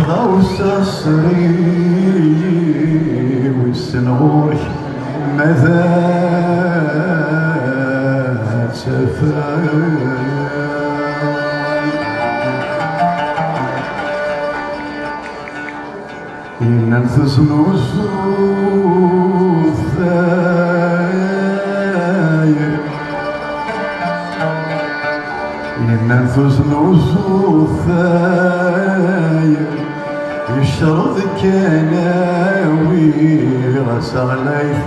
غوصة صري والسنغوري ماذا تفعل ينفذ نصوص ثاير ينفذ نصوص ثاير يشرد كناوي غاس غلايف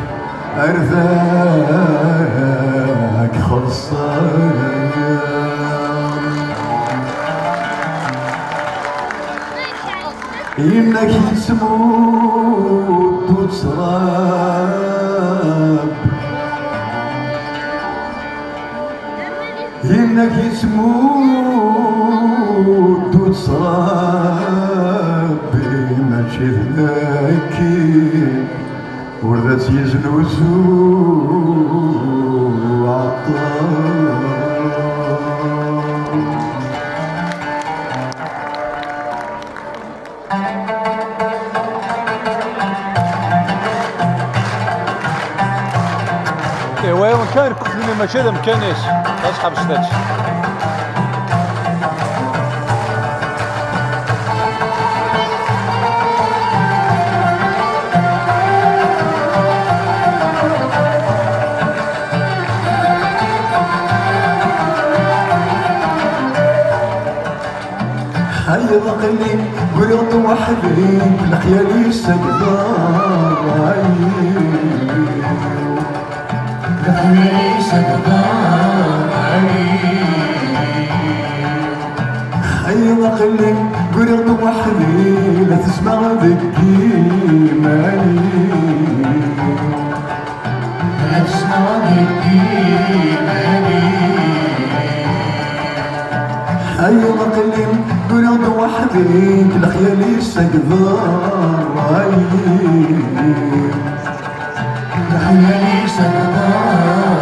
أرذاك خلصان إنك تموت وتسراب إنك تموت وتسراب ماشي ذاكي وردات يزنوزو عطار ايوا كان كل ما شاد مكانيش اصحاب الشتات هيا ضقلي قلت وحدي لخيالي سقدار لخيالي سقدار هيا ضقلي قلت وحدي لا تسمع ذكي مالي لا تسمع ذكي مالي هيا ضقلي قلت وحدي لخيالي سقدار لخيالي سقدار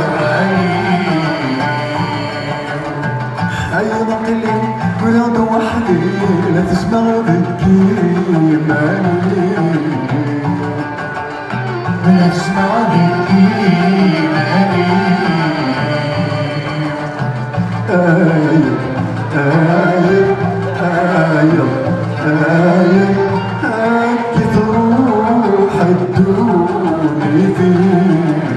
هيا ضقلي قلت وحدي لا تسمع ذكي مالي لا تسمع ذكي مالي هاكي تروح الدوني فيه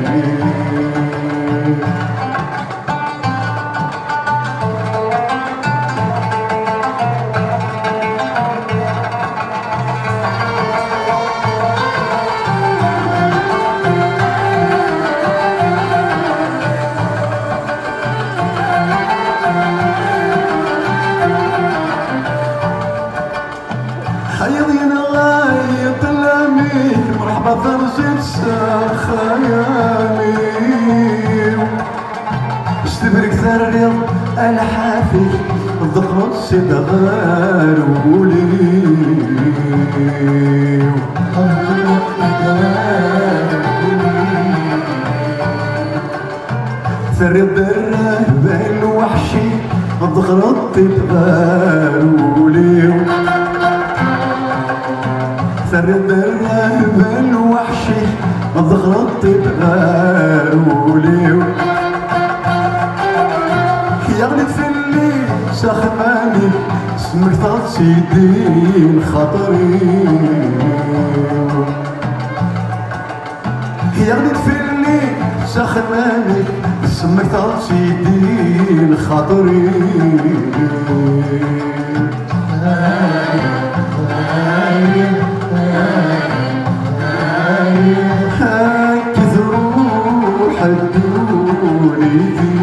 حيضينا غاية تلاميذ مرحبا فرزت خيالي استبرك ثريض الحافي الضغط سبغار ولي ثريض الرهب الوحشي الضغط تبغار ولي ثرب الرهب الوحشي الضغط تبغارولي يغلب في الليل سخماني اسمك تصيدين خطري يغلب في الليل سخماني اسمك تصيدين خطري هاكي تروح الدوني فيه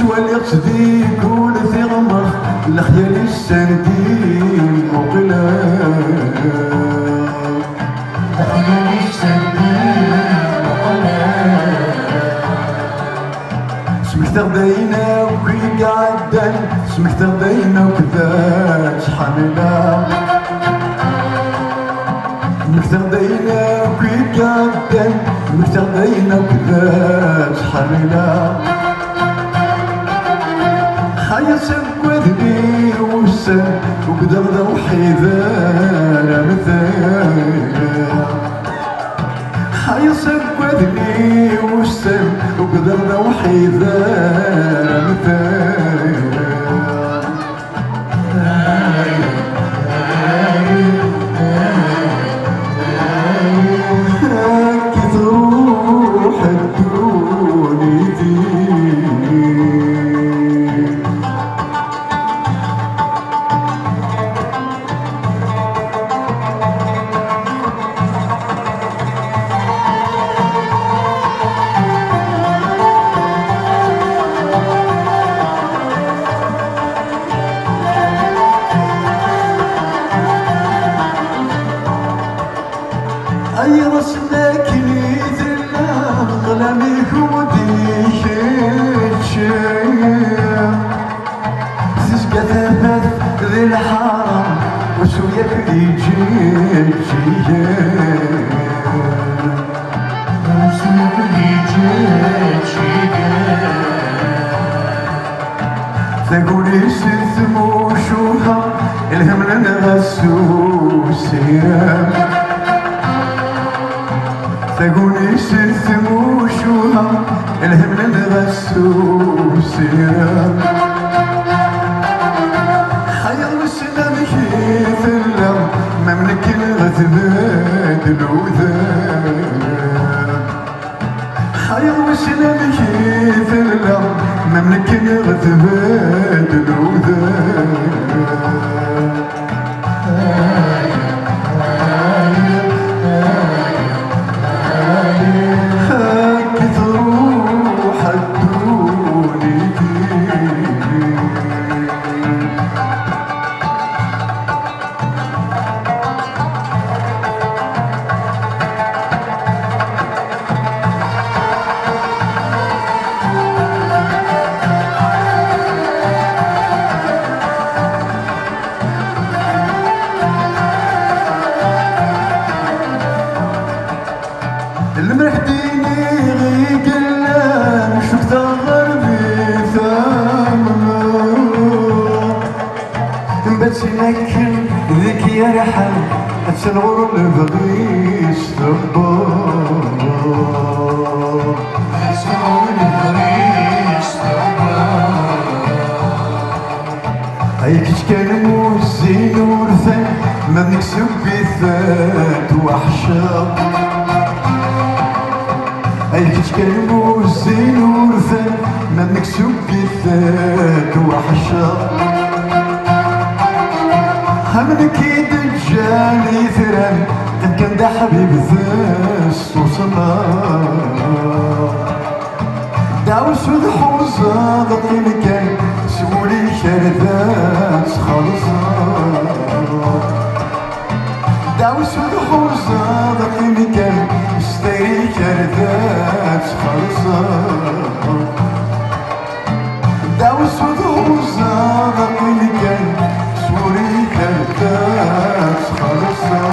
سوالي قصدي كل ثغمر الخيال السندين وقلال الخيال السندين وقلال سمك تغدينا وكي قعدن سمك تغدينا وكذا شحالنا سمك تغدينا وكي قعدن سمك تغدينا وكذا شحالنا خايا سكوذني وسن وكذا غدا وحيدان مثال خايا سكوذني وسن وكذا غدا وحيدان مثال هاكي تروح الدوني دي أي رسمك ليذلا ظلمي هودي شيء تسقى ثبت ذي الحرم وشويك يجي وسوق يجي تقولي ستم وشوها الهم لنا غسوسيا تقولي ستم وشوها الهم لنا غسوسيا حيا السلام كيف اللم مملك الغثبان الوذاب حيا السلام كيف اللم مملك الغثبان الوذاب هاكي تروح الدوني دي المرحديني غي قلان شوف تغر بي ثامنا بس يمكن ذيك يرحل تنور البغيس ثبار يسمعوا البريش هيك كان موزين ورثان ما نكسب بثات وحشة هيك كان موزين ورثان ما نكسب بثات وحشة همنك دجالي ثران كان دا حبيب ذاس وصلا داو سود حوزة ضقين كان سولي شردات خالصة داو سود حوزة ضقين كان ستيري شردات خالصة داو سود حوزة ضقين كان سولي شردات خالصة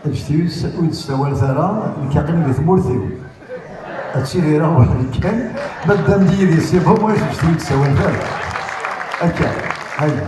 اجتيوس ويتستوال ثرى الكاقين اللي ثمورثيو هادشي اللي راه واحد كان مادام ديالي سيبهم واش اجتيوس تستوال ثرى هكا هيا